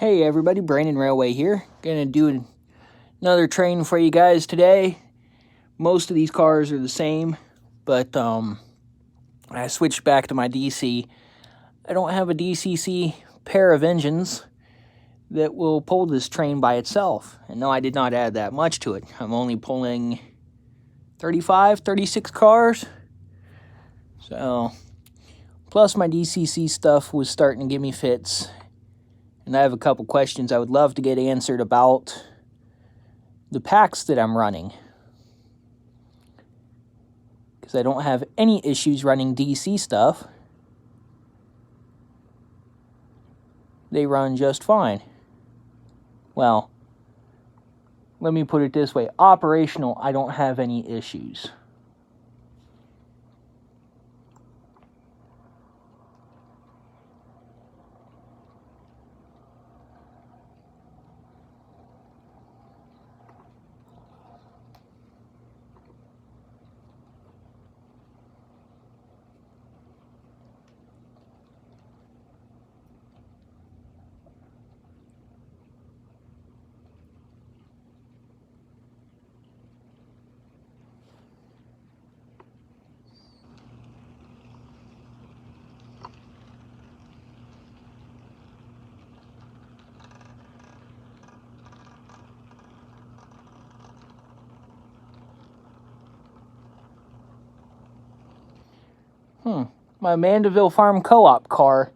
Hey everybody, Brandon Railway here. Gonna do another train for you guys today. Most of these cars are the same, but I switched back to my DC. I don't have a DCC pair of engines that will pull this train by itself. And no, I did not add that much to it. I'm only pulling 35, 36 cars. So, plus my DCC stuff was starting to give me fits. And I have a couple questions I would love to get answered about the packs that I'm running, because I don't have any issues running DC stuff. They run just fine. Well, let me put it this way. Operational, I don't have any issues. My Mandeville Farm Co-op car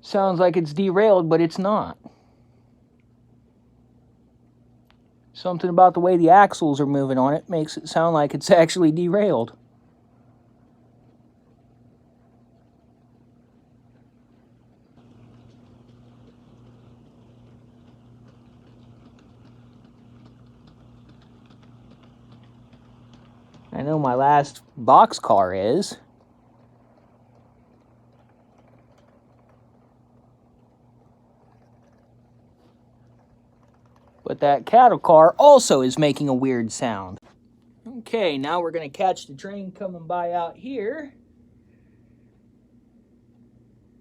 sounds like it's derailed, but it's not. Something about the way the axles are moving on it makes it sound like it's actually derailed. I know my last box car is. But that cattle car also is making a weird sound. Okay, now we're going to catch the train coming by out here.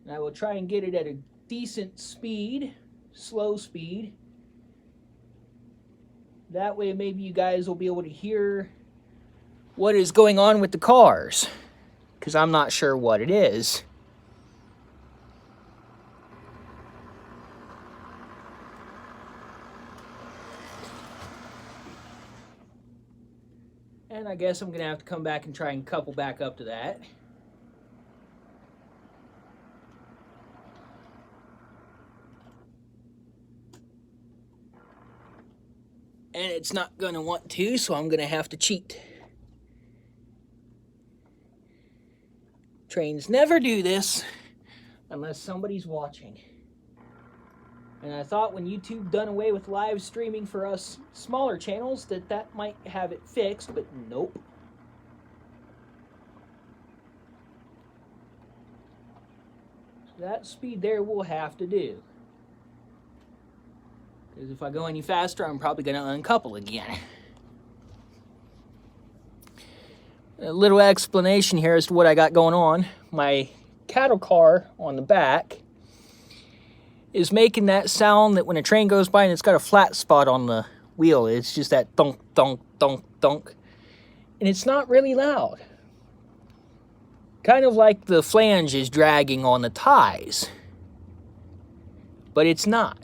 And I will try and get it at a decent speed, slow speed. That way maybe you guys will be able to hear what is going on with the cars, because I'm not sure what it is. And I guess I'm going to have to come back and try and couple back up to that. And it's not going to want to, so I'm going to have to cheat. Trains never do this unless somebody's watching. And I thought when YouTube done away with live streaming for us smaller channels that might have it fixed, but nope. So that speed there will have to do. Because if I go any faster, I'm probably going to uncouple again. A little explanation here as to what I got going on. My cattle car on the back is making that sound that when a train goes by and it's got a flat spot on the wheel, it's just that thunk, thunk, thunk, thunk. And it's not really loud. Kind of like the flange is dragging on the ties. But it's not.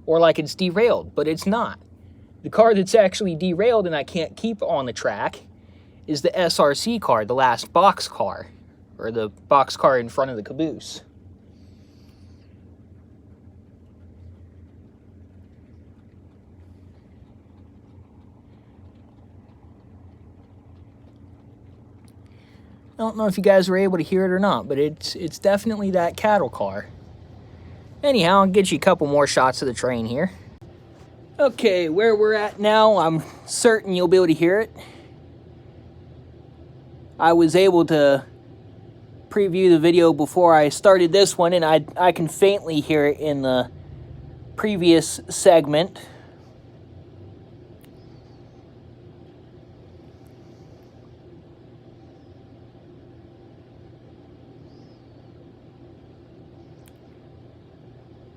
Or like it's derailed, but it's not. The car that's actually derailed and I can't keep on the track is the SRC car, the last box car, or the box car in front of the caboose. I don't know if you guys were able to hear it or not, but it's definitely that cattle car. Anyhow, I'll get you a couple more shots of the train here. Okay, where we're at now, I'm certain you'll be able to hear it. I was able to preview the video before I started this one, and I can faintly hear it in the previous segment.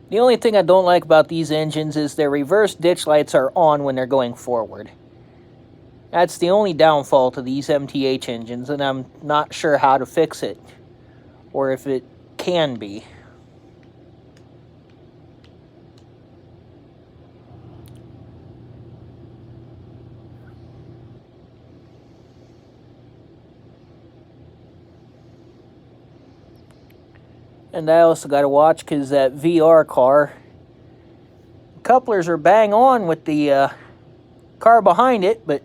The only thing I don't like about these engines is their reverse ditch lights are on when they're going forward. That's the only downfall to these MTH engines, and I'm not sure how to fix it, or if it can be. And I also got to watch because that VR car, couplers are bang on with the car behind it, but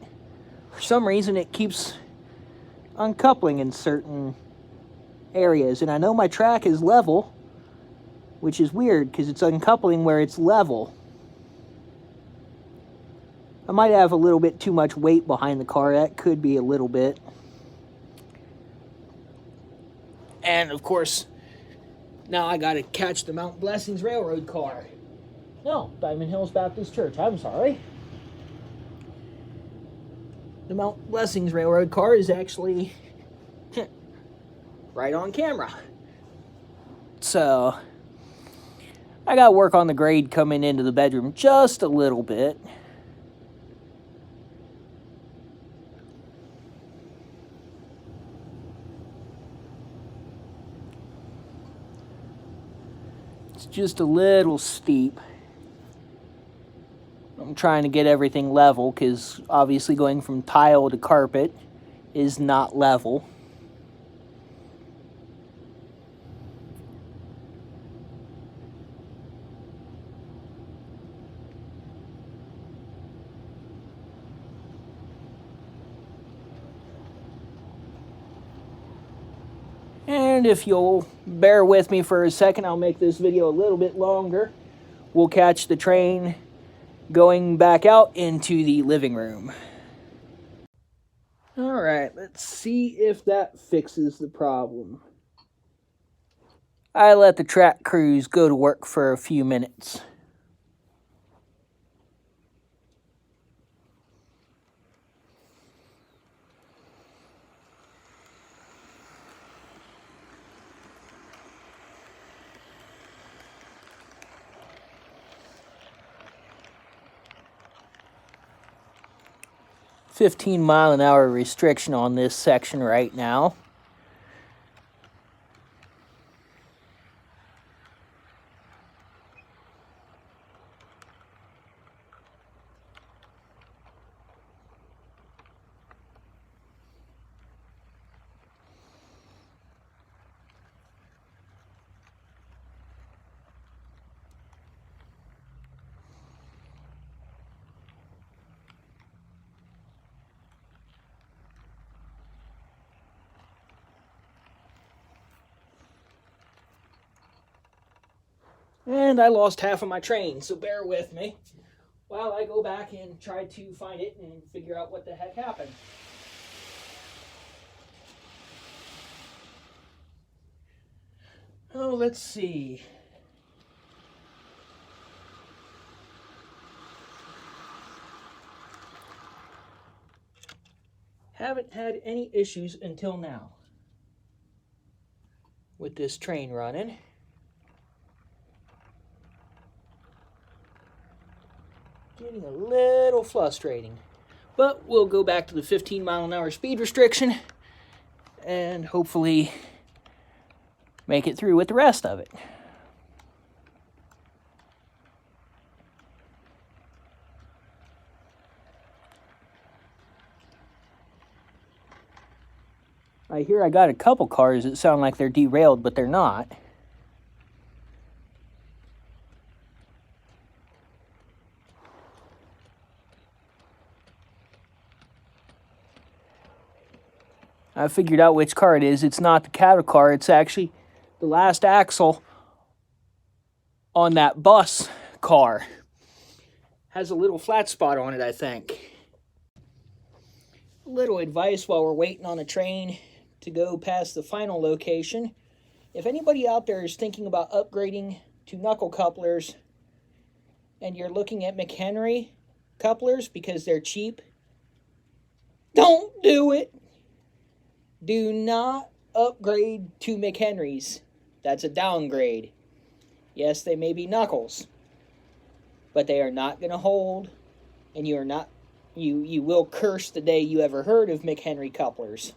for some reason it keeps uncoupling in certain areas. And I know my track is level, which is weird because it's uncoupling where it's level. I might have a little bit too much weight behind the car. That could be a little bit. And of course, now I got to catch the Mount Blessings Railroad car. No, Diamond Hills Baptist Church. I'm sorry. The Mount Blessings Railroad car is actually right on camera. So, I got to work on the grade coming into the bedroom just a little bit. It's just a little steep. I'm trying to get everything level because obviously going from tile to carpet is not level. And if you'll bear with me for a second, I'll make this video a little bit longer. We'll catch the train going back out into the living room. Alright, let's see if that fixes the problem. I let the track crews go to work for a few minutes. "15-mile-an-hour restriction on this section right now. And I lost half of my train, so bear with me while I go back and try to find it and figure out what the heck happened. Oh, let's see. Haven't had any issues until now with this train running. Getting a little frustrating. But we'll go back to the 15-mile-an-hour speed restriction and hopefully make it through with the rest of it. I hear I got a couple cars that sound like they're derailed, but they're not. I figured out which car it is. It's not the cattle car. It's actually the last axle on that bus car. Has a little flat spot on it, I think. A little advice while we're waiting on the train to go past the final location. If anybody out there is thinking about upgrading to knuckle couplers and you're looking at McHenry couplers because they're cheap, don't do it. Do not upgrade to McHenrys. That's a downgrade. Yes, they may be knuckles, but they are not going to hold, and you are not you will curse the day you ever heard of McHenry couplers.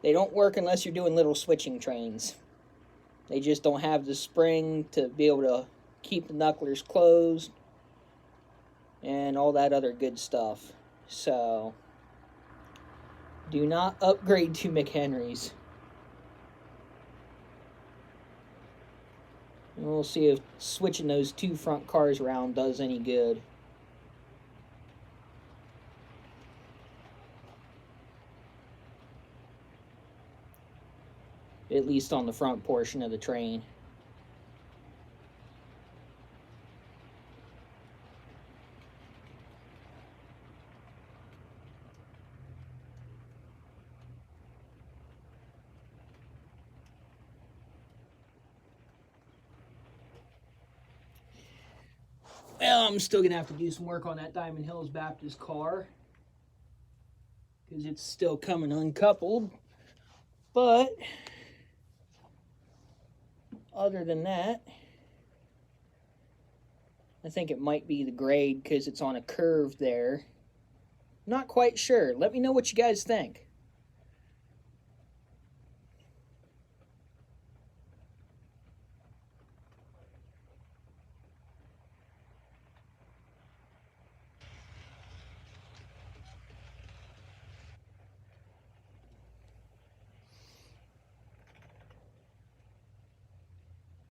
They don't work unless you're doing little switching trains. They just don't have the spring to be able to keep the knucklers closed and all that other good stuff. So do not upgrade to McHenrys. And we'll see if switching those two front cars around does any good. At least on the front portion of the train. Well, I'm still going to have to do some work on that Diamond Hills Baptist car, because it's still coming uncoupled. But other than that, I think it might be the grade because it's on a curve there. Not quite sure. Let me know what you guys think.